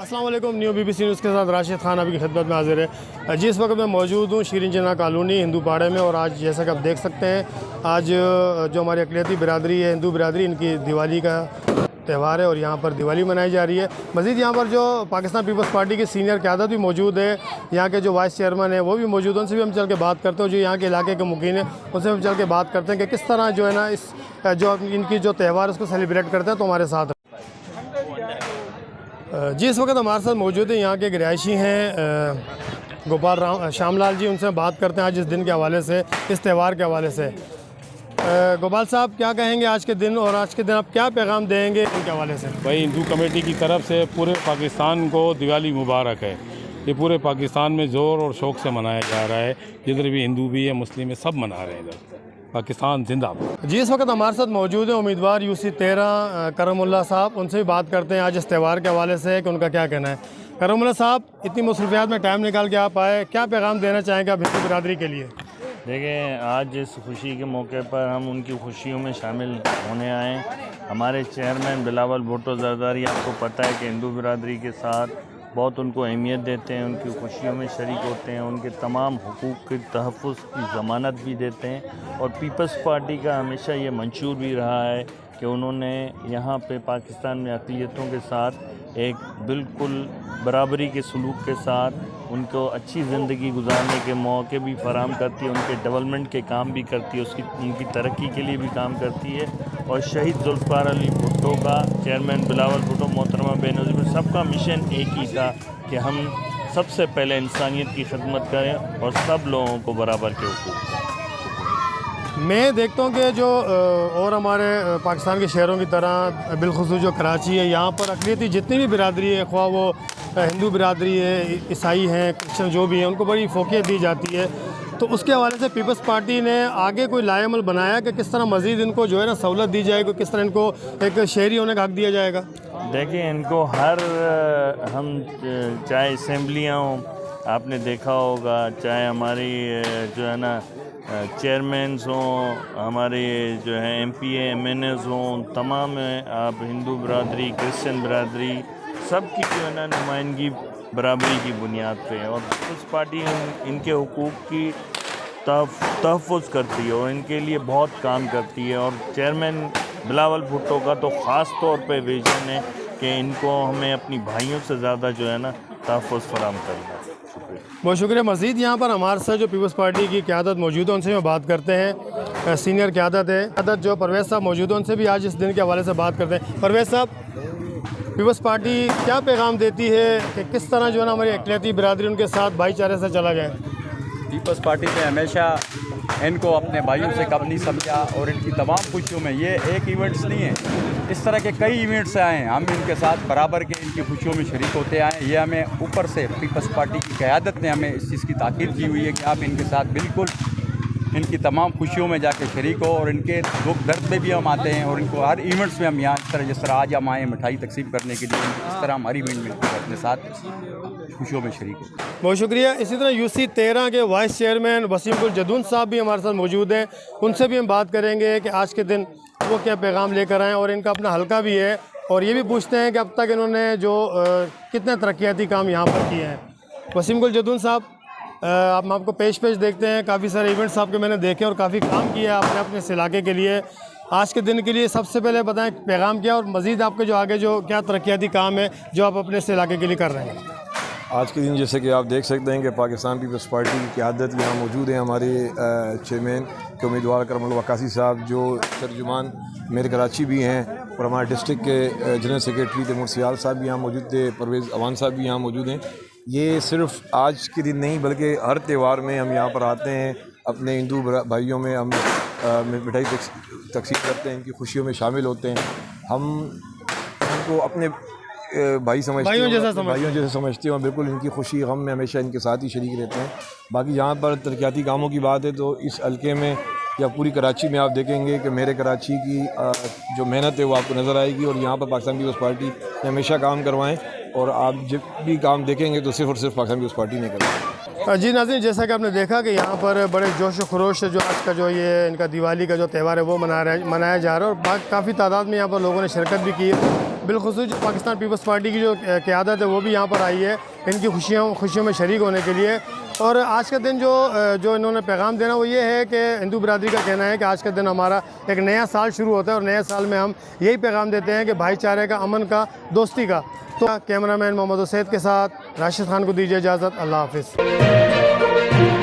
अस्सलाम वालेकुम। New BBC news के साथ राशिद खान आपकी खिदमत में हाजिर है। जी, इस वक्त मैं मौजूद हूँ शीरीन जिन्ना कॉलोनी हिंदू पाड़े में, और आज जैसा कि आप देख सकते हैं, आज जो हमारी अक़लियती बिरादरी है, हिंदू बिरादरी, इनकी दिवाली का त्यौहार है और यहाँ पर दिवाली मनाई जा रही है। मज़ीद यहाँ पर जो पाकिस्तान पीपल्स पार्टी की सीनियर क़यादत भी मौजूद है, यहाँ के जो वाइस चेयरमैन है वो भी मौजूद हैं, उनसे भी हम चल के बात करते हैं। जो यहाँ के इलाके के मुकीन है उनसे हम चल के बात करते हैं कि किस तरह जो है ना इस जो इनकी जो त्यौहार उसको सेलिब्रेट करते हैं। तो हमारे साथ जी इस वक्त हमारे साथ मौजूद है यहाँ के एक रिहायशी हैं गोपाल श्यामलाल जी। उनसे बात करते हैं आज इस दिन के हवाले से, इस त्यौहार के हवाले से। गोपाल साहब, क्या कहेंगे आज के दिन, और आज के दिन आप क्या पैगाम देंगे इनके हवाले से? भाई, हिंदू कमेटी की तरफ से पूरे पाकिस्तान को दिवाली मुबारक है। ये पूरे पाकिस्तान में ज़ोर और शौक़ से मनाया जा रहा है। जिधर भी हिंदू भी है, मुस्लिम है, सब मना रहे हैं। इधर पाकिस्तान जिंदाबाद। जी इस वक्त हमारे साथ मौजूद हैं उम्मीदवार UC 13 करमुल्ला साहब। उनसे भी बात करते हैं आज इस त्यौहार के हवाले से कि उनका क्या कहना है। करमुल्ला साहब, इतनी मसरूफियात में टाइम निकाल के आप आए, क्या पैगाम देना चाहेंगे आप हिंदू बिरादरी के लिए? देखें, आज इस खुशी के मौके पर हम उनकी खुशियों में शामिल होने आए। हमारे चेयरमैन बिलावल भुट्टो ज़रदारी, आपको पता है कि हिंदू बिरादरी के साथ बहुत उनको अहमियत देते हैं, उनकी खुशियों में शरीक होते हैं, उनके तमाम हुकूक़ के तहफ़्फ़ुज़ की ज़मानत भी देते हैं। और पीपल्स पार्टी का हमेशा ये मंशूर भी रहा है कि उन्होंने यहाँ पे पाकिस्तान में अक़लियतों के साथ एक बिल्कुल बराबरी के सलूक के साथ उनको अच्छी ज़िंदगी गुजारने के मौके भी फराहम करती है, उनके डेवलपमेंट के काम भी करती है, उनकी तरक्की के लिए भी काम करती है। और शहीद जुल्फ़िकार अली भुट्टो का, चेयरमैन बिलावल भुट्टो, मोहतरमा बेनज़ीर, सबका मिशन एक ही था कि हम सबसे पहले इंसानियत की खिदमत करें और सब लोगों को बराबर के हुकूक़ दें। मैं देखता हूँ कि जो और हमारे पाकिस्तान के शहरों की तरह बिलखुसूस जो कराची है, यहाँ पर अक़लियती जितनी भी बिरादरी है, ख्वाह वो हिंदू बिरादरी है, ईसाई हैं, क्रिश्चन जो भी हैं, उनको बड़ी फोकियत दी जाती है। तो उसके हवाले से पीपल्स पार्टी ने आगे कोई लाएमल बनाया कि किस तरह मज़ीद इनको जो है ना सहूलत दी जाएगी, किस तरह इनको एक शहरी होने का हक़ दिया जाएगा? देखिए, इनको हर हम चाहे असम्बलियाँ हों, आपने देखा होगा, चाहे हमारी जो है ना चेयरमैन्स हों, हमारे जो है MP MNAs हों, तमाम आप हिंदू बिरादरी, क्रिश्चियन बिरादरी, सब की जो है ना नुमाइंदगी बराबरी की बुनियाद पे है। और पीपल्स पार्टी इनके हुकूक़ की तहफ़्फ़ुज़ करती है और इनके लिए बहुत काम करती है। और चेयरमैन बिलावल भुट्टो का तो ख़ास तौर पे विजन है कि इनको हमें अपनी भाइयों से ज़्यादा जो है ना तहफ़्फ़ुज़ फराहम करना है। बहुत शुक्रिया। मज़ीद यहाँ पर हमारे साथ जो पीपल्स पार्टी की क़यादत मौजूद है, उनसे मैं बात करते हैं। सीनियर क़यादत है, क़यादत जो परवेज़ साहब मौजूद है, उनसे भी आज इस दिन के हवाले से बात करते हैं। परवेज़ साहब, पीपल्स पार्टी क्या पैगाम देती है कि किस तरह जो है ना हमारी अक़लियती बिरादरी उनके साथ भाईचारे से चला गया? पीपल्स पार्टी ने हमेशा इनको अपने भाइयों से कम नहीं समझा और इनकी तमाम खुशियों में, ये एक इवेंट्स नहीं है, इस तरह के कई इवेंट्स आए हैं, हम इनके साथ बराबर के इनकी खुशियों में शरीक होते आए हैं। ये हमें ऊपर से पीपल्स पार्टी की क़यादत ने हमें इस चीज़ की ताकीद की हुई है कि आप इनके साथ बिल्कुल इनकी तमाम खुशियों में जाके शरीक हो, और इनके दुख दर्द में भी हम आते हैं, और इनको हर इवेंट्स में हम यहाँ इस तरह, जिस तरह आज हम आए मिठाई तकसीम करने के लिए, इस तरह हम हर इवेंट में अपने साथ खुशियों में शरीक हो। बहुत शुक्रिया। इसी तरह UC 13 के वाइस चेयरमैन वसीम गुल जदून साहब भी हमारे साथ मौजूद हैं। उनसे भी हम बात करेंगे कि आज के दिन वो क्या पैगाम लेकर आएँ, और इनका अपना हल्का भी है, और ये भी पूछते हैं कि अब तक इन्होंने जो कितने तरक्याती काम यहाँ पर किए हैं। वसीम गुल जदून साहब, आप आपको पेश देखते हैं, काफ़ी सारे इवेंट्स आपके मैंने देखे और काफ़ी काम किया आपने अपने इस इलाके के लिए। आज के दिन के लिए सबसे पहले बताएं पैगाम क्या, और मज़ीद आपके जो आगे जो क्या तरक्याती काम है जो आप अपने इस इलाके के लिए कर रहे हैं? आज के दिन जैसे कि आप देख सकते हैं कि पाकिस्तान पीपल्स पार्टी की क़यादत यहाँ मौजूद है। हमारे चेयरमैन के उम्मीदवार करमुल्ला वकासी साहब, जो तर्जुमान मेरे कराची भी हैं, और हमारे डिस्ट्रिक्ट के जनरल सेक्रेटरी तैमूर सियाल साहब भी यहाँ मौजूद थे, परवेज़ अवान साहब भी यहाँ मौजूद हैं। ये सिर्फ आज के दिन नहीं बल्कि हर त्यौहार में हम यहाँ पर आते हैं, अपने हिंदू भाइयों में हम मिठाई तकसीम करते हैं, इनकी खुशियों में शामिल होते हैं। हम उनको अपने भाई समझते भाइयों हैं, जैसा समझते हैं। भाइयों जैसे समझते हैं, और बिल्कुल इनकी खुशी गम में हमेशा इनके साथ ही शरीक रहते हैं। बाकी जहाँ पर तरक्याती कामों की बात है तो इस हल्के में या पूरी कराची में आप देखेंगे कि मेरे कराची की जो मेहनत है वो आपको नज़र आएगी, और यहाँ पर पाकिस्तान पीपल्स पार्टी ने हमेशा काम करवाएं, और आप जब भी काम देखेंगे तो सिर्फ और सिर्फ पाकिस्तान पीपल्स पार्टी ने करवाएं। जी नाज़रीन, जैसा कि आपने देखा कि यहाँ पर बड़े जोश व खरोश से जो आज का जो ये इनका दिवाली का जो त्यौहार है वो मनाया जा रहा है, और काफ़ी तादाद में यहाँ पर लोगों ने शिरकत भी की है। बिलखुसूस जो पाकिस्तान पीपल्स पार्टी की जो क़यादत है वो भी यहाँ पर आई है इनकी खुशियों में शरीक होने के लिए। और आज का दिन जो इन्होंने पैगाम देना वो ये है कि हिंदू बिरादरी का कहना है कि आज का दिन हमारा एक नया साल शुरू होता है, और नए साल में हम यही पैगाम देते हैं कि भाईचारे का, अमन का, दोस्ती का। तो कैमरामैन मोहम्मद हुसैन के साथ राशिद खान को दीजिए इजाज़त। अल्लाह हाफ़िज़।